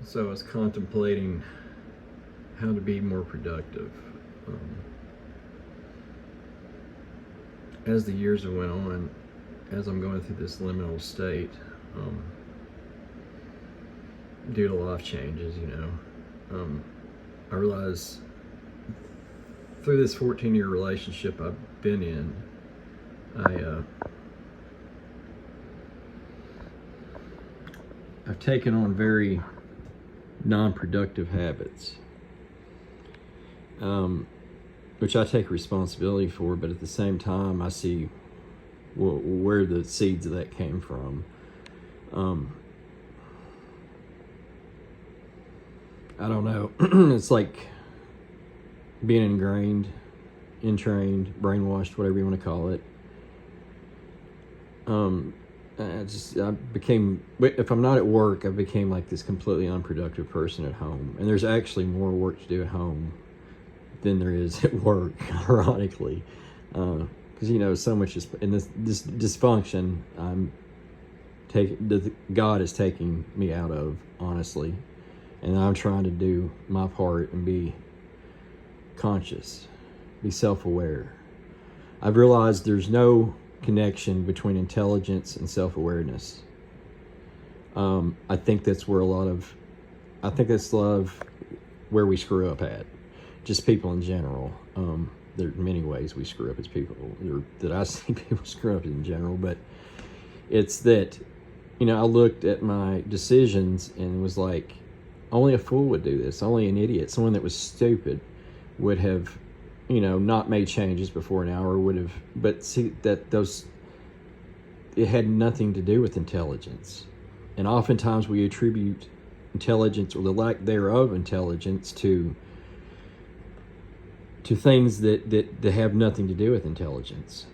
So I was contemplating how to be more productive. Um, as the years went on, as I'm going through this liminal state, um, due to life changes, I realized through this 14-year relationship I've been in, I've taken on very non-productive habits, which I take responsibility for, but at the same time I see where the seeds of that came from. I don't know. It's like being ingrained, entrained, brainwashed, whatever you want to call it. I became, if I'm not at work, I became like this completely unproductive person at home. And there's actually more work to do at home than there is at work, ironically. Because, so much is in this dysfunction God is taking me out of, honestly. And I'm trying to do my part and be conscious, be self-aware. I've realized there's no connection between intelligence and self-awareness. I think that's where a lot of where we screw up at, just people in general. There are many ways we screw up as people, or that I see people screw up in general, but it's that, I looked at my decisions and was like, only a fool would do this. Only an idiot, someone that was stupid, would have, not made changes before an hour, would have. But see, it had nothing to do with intelligence. And oftentimes we attribute intelligence, or the lack thereof intelligence, to things that have nothing to do with intelligence.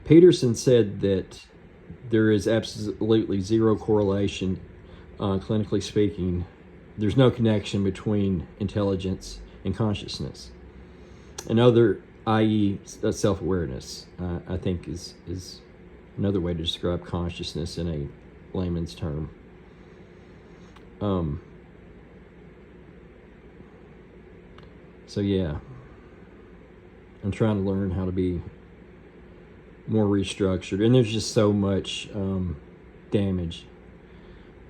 Peterson said that there is absolutely zero correlation, clinically speaking. There's no connection between intelligence and consciousness. Another, i.e., self-awareness, I think is another way to describe consciousness in a layman's term. So yeah, I'm trying to learn how to be more restructured, and there's just so much damage,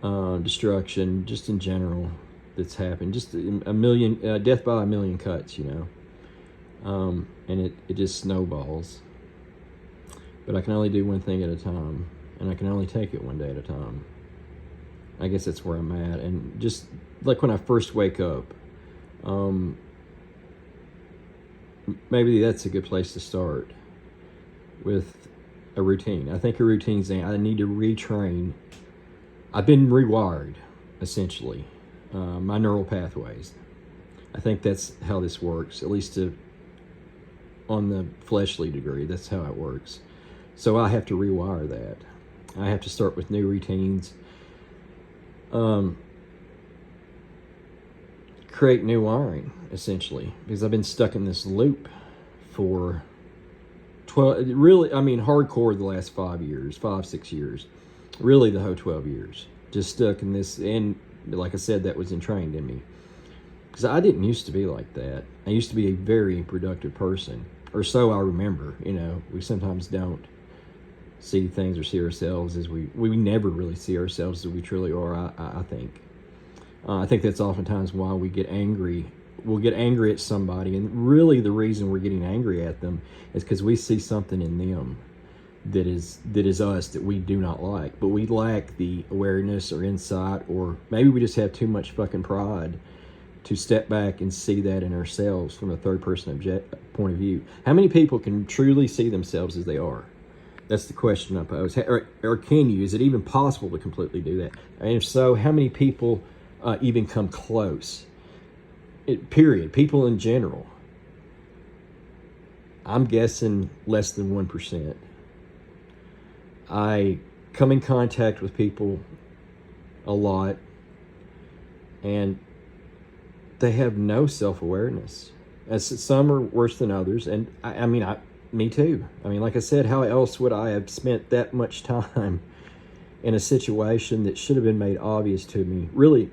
destruction, just in general, that's happened. Just a million death by a million cuts, and it just snowballs. But I can only do one thing at a time, and I can only take it one day at a time. I guess that's where I'm at. And just like when I first wake up, maybe that's a good place to start with a routine. I think a routine's I need to retrain. I've been rewired, essentially, my neural pathways. I think that's how this works, at least on the fleshly degree. That's how it works. So I have to rewire that. I have to start with new routines. Create new wiring, essentially, because I've been stuck in this loop for 12, really, hardcore the last 6 years, really the whole 12 years, just stuck in this. And like I said, that was entrained in me, because I didn't used to be like that. I used to be a very productive person, or so I remember. We sometimes don't see things or see ourselves as we never really see ourselves as we truly are. I think. I think that's oftentimes why we get angry. We'll get angry at somebody, and really the reason we're getting angry at them is because we see something in them that is us that we do not like, but we lack the awareness or insight, or maybe we just have too much fucking pride to step back and see that in ourselves from a third-person point of view. How many people can truly see themselves as they are? That's the question I pose. Or can you? Is it even possible to completely do that? And if so, how many people even come close? Period. People in general. I'm guessing less than 1%. I come in contact with people a lot, and they have no self-awareness. As some are worse than others, and me too. Like I said, how else would I have spent that much time in a situation that should have been made obvious to me, really,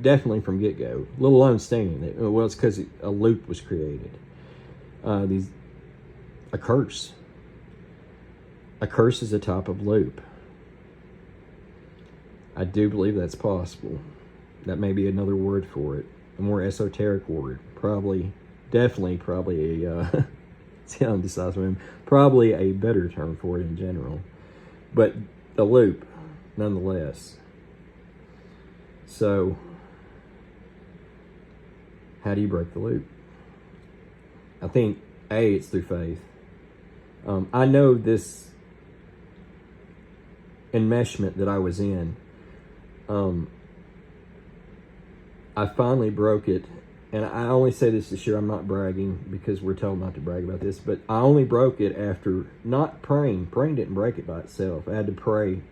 definitely from get-go, let alone staying it. Well, it's because a loop was created. A curse. A curse is a type of loop. I do believe that's possible. That may be another word for it, a more esoteric word. Definitely a, see how indecisive, probably a better term for it in general. But a loop, nonetheless. So, how do you break the loop? I think, it's through faith. I know this enmeshment that I was in, I finally broke it, and I only say this to share, I'm not bragging because we're told not to brag about this, but I only broke it after not praying. Praying didn't break it by itself. I had to pray,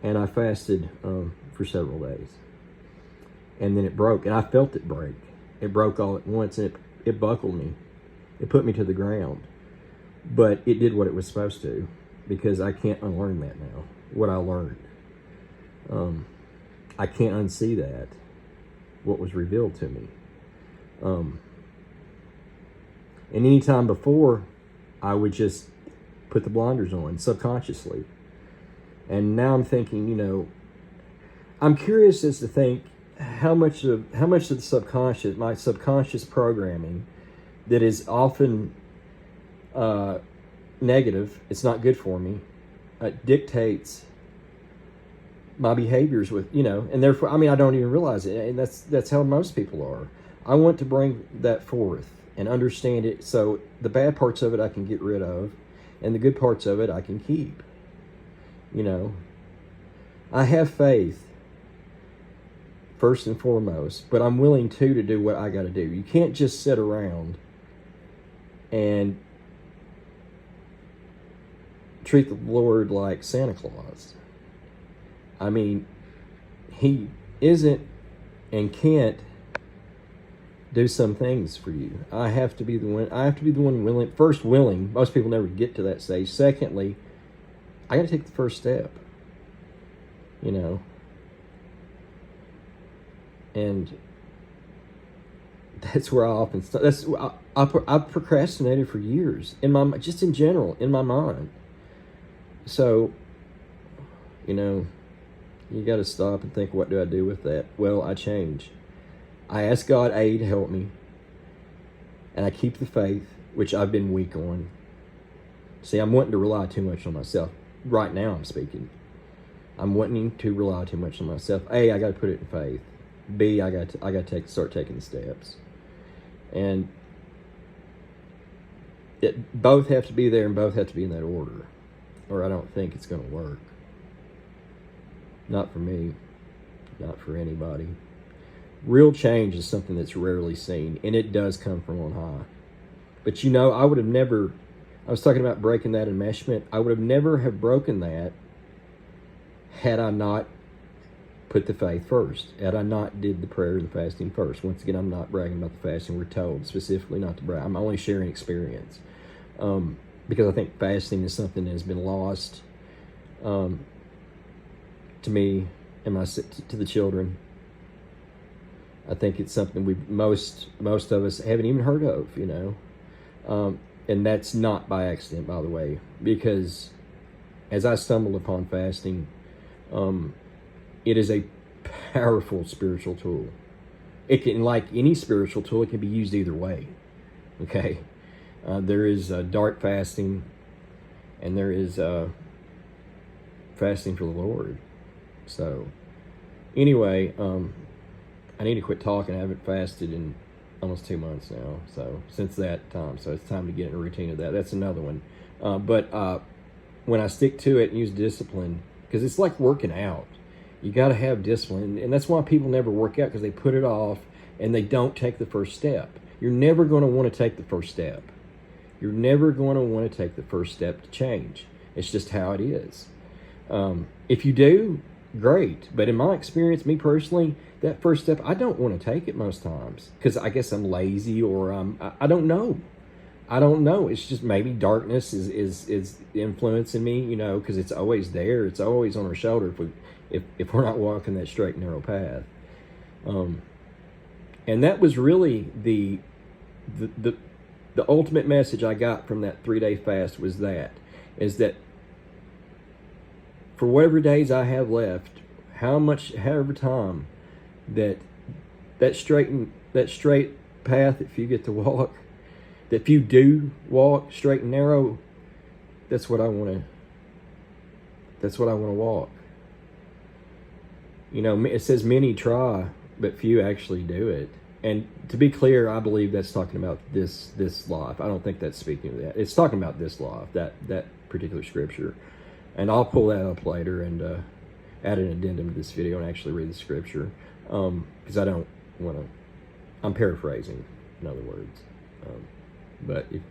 and I fasted for several days. And then it broke, and I felt it break. It broke all at once, and it buckled me. It put me to the ground. But it did what it was supposed to, because I can't unlearn that now, what I learned. I can't unsee that, what was revealed to me. And any time before, I would just put the blinders on subconsciously. And now I'm thinking, I'm curious as to think how much of the subconscious, my subconscious programming, that is often negative, it's not good for me, dictates my behaviors with, and therefore, I don't even realize it, and that's how most people are. I want to bring that forth and understand it, so the bad parts of it I can get rid of, and the good parts of it I can keep. I have faith, first and foremost, but I'm willing to do what I got to do. You can't just sit around and treat the Lord like Santa Claus. He isn't and can't do some things for you. I have to be the one willing. First, willing. Most people never get to that stage. Secondly, I got to take the first step. And that's where I often start. I've procrastinated for years just in general in my mind. So, you got to stop and think, what do I do with that? Well, I change. I ask God, to help me. And I keep the faith, which I've been weak on. See, I'm wanting to rely too much on myself. Right now I'm speaking. I'm wanting to rely too much on myself. I got to put it in faith. B, I got to start taking the steps. And both have to be there, and both have to be in that order, or I don't think it's going to work. Not for me, not for anybody. Real change is something that's rarely seen, and it does come from on high. But I would have never, I was talking about breaking that enmeshment. I would have never have broken that had I not put the faith first, had I not did the prayer and the fasting first. Once again, I'm not bragging about the fasting. We're told specifically not to brag. I'm only sharing experience, because I think fasting is something that has been lost to me and to the children. I think it's something most of us haven't even heard of, and that's not by accident, by the way, because as I stumbled upon fasting, it is a powerful spiritual tool. It can, like any spiritual tool, it can be used either way. Okay, there is dark fasting, and there is fasting for the Lord. So, anyway, I need to quit talking. I haven't fasted in almost 2 months now. So since that time, so it's time to get in a routine of that. That's another one. But when I stick to it and use discipline, because it's like working out. You got to have discipline, and that's why people never work out, because they put it off and they don't take the first step. You're never going to want to take the first step. You're never going to want to take the first step to change. It's just how it is. If you do, great. But in my experience, me personally, that first step, I don't want to take it most times, because I guess I'm lazy, or I don't know. I don't know. It's just maybe darkness is influencing me, you know, because it's always there. It's always on our shoulder if we're not walking that straight and narrow path. And that was really the ultimate message I got from that 3-day fast is that for whatever days I have left, however time that straight path, if you get to walk, that if you do walk straight and narrow, that's what I want to walk. You know, it says many try, but few actually do it. And to be clear, I believe that's talking about this life. I don't think that's speaking of that. It's talking about this life, that particular scripture. And I'll pull that up later and add an addendum to this video and actually read the scripture, because I don't want to. I'm paraphrasing, in other words. But if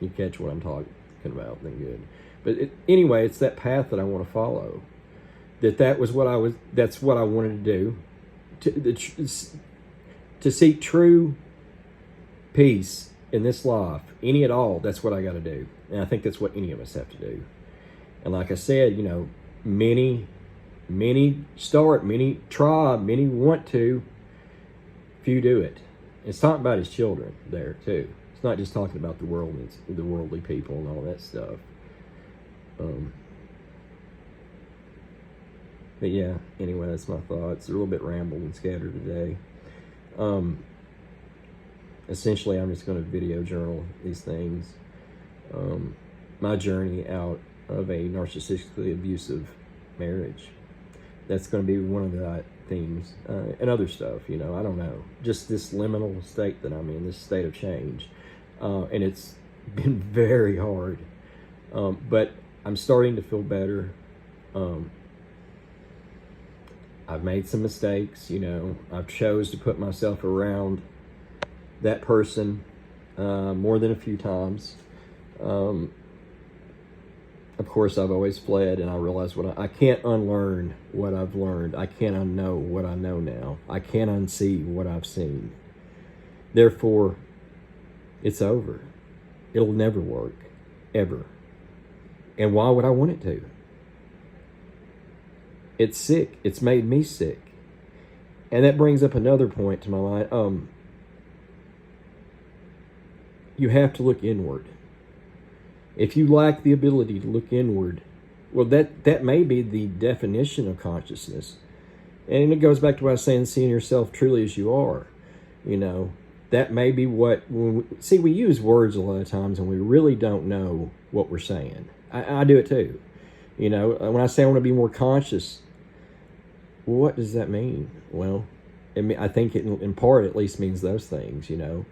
you catch what I'm talking about, then good. But anyway, it's that path that I want to follow. That's what I wanted to do. To seek true peace in this life, any at all, that's what I got to do. And I think that's what any of us have to do. And like I said, you know, many start, many try, many want to, few do it. It's talking about his children there too. It's not just talking about the worldly people and all that stuff. But yeah, anyway, that's my thoughts. They're a little bit rambled and scattered today. Essentially, I'm just going to video journal these things. My journey out of a narcissistically abusive marriage. That's going to be one of the themes, and other stuff, you know, I don't know. Just this liminal state that I'm in, this state of change. And it's been very hard. But I'm starting to feel better. I've made some mistakes, you know. I've chose to put myself around that person more than a few times. Of course, I've always fled, and I realize I can't unlearn what I've learned. I can't unknow what I know now. I can't unsee what I've seen. Therefore, it's over. It'll never work, ever. And why would I want it to? It's sick. It's made me sick. And that brings up another point to my mind. You have to look inward. If you lack the ability to look inward, well, that may be the definition of consciousness. And it goes back to what I was saying, seeing yourself truly as you are. You know, that may be what... we use words a lot of times and we really don't know what we're saying. I do it too. You know, when I say I want to be more conscious, what does that mean? Well, I think it, in part, at least means those things, you know.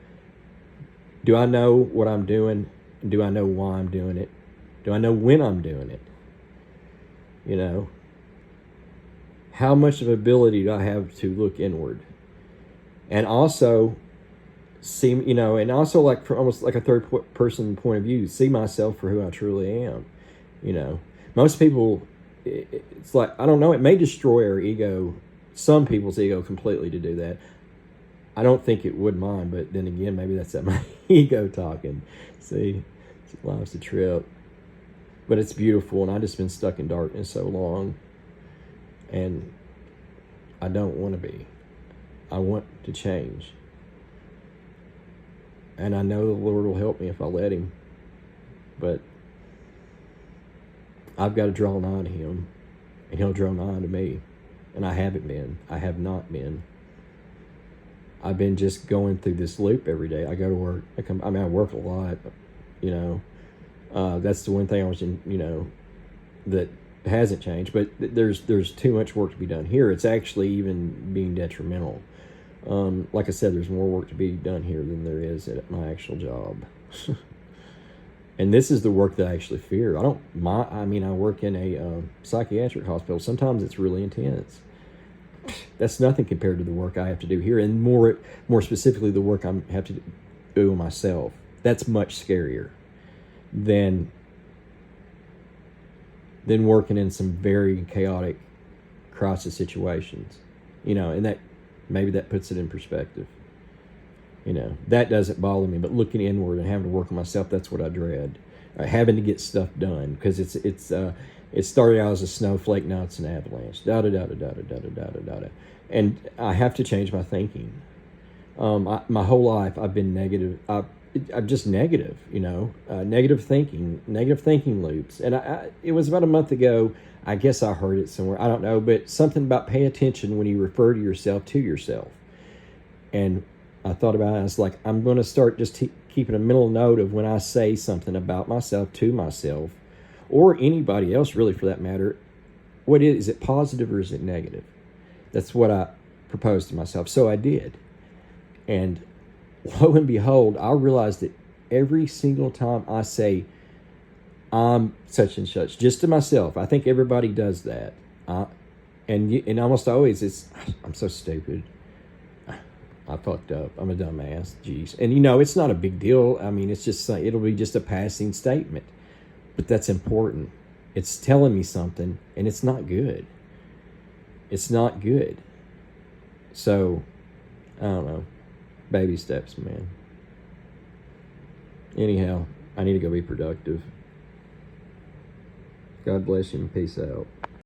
Do I know what I'm doing? Do I know why I'm doing it? Do I know when I'm doing it? You know, how much of ability do I have to look inward? And also see, you know, and also like from almost like a third person point of view, see myself for who I truly am. You know, most people, it's like, I don't know, it may destroy our ego, some people's ego completely to do that. I don't think it would mind, but then again, maybe that's my ego talking. See, life's a trip. But it's beautiful, and I've just been stuck in darkness so long. And I don't want to be. I want to change. And I know the Lord will help me if I let Him. But I've got to draw nigh to Him, and He'll draw nigh to me. And I haven't been. I have not been. I've been just going through this loop every day. I go to work. I work a lot, you know. That's the one thing I was in, you know, that hasn't changed. But there's too much work to be done here. It's actually even being detrimental. Like I said, there's more work to be done here than there is at my actual job. And this is the work that I actually fear. I work in a psychiatric hospital. Sometimes it's really intense. That's nothing compared to the work I have to do here, and more specifically, the work I have to do myself. That's much scarier than working in some very chaotic crisis situations. You know, and maybe that puts it in perspective. You know, that doesn't bother me, but looking inward and having to work on myself, that's what I dread. Having to get stuff done, because it started out as a snowflake, now it's an avalanche. Da da da da da da da da da da. And I have to change my thinking. My whole life I've been negative. I'm just negative, you know, negative thinking loops. And it was about a month ago. I guess I heard it somewhere. I don't know, but something about pay attention when you refer to yourself. And I thought about it. I was like, I'm going to start just keeping a mental note of when I say something about myself to myself, or anybody else, really, for that matter. What is it positive or is it negative? That's what I proposed to myself. So I did. And lo and behold, I realized that every single time I say, I'm such and such, just to myself, I think everybody does that. And almost always it's, I'm so stupid. I fucked up. I'm a dumbass. Jeez. And you know, it's not a big deal. I mean, it's just, it'll be just a passing statement. But that's important. It's telling me something, and it's not good. It's not good. So, I don't know. Baby steps, man. Anyhow, I need to go be productive. God bless you and peace out.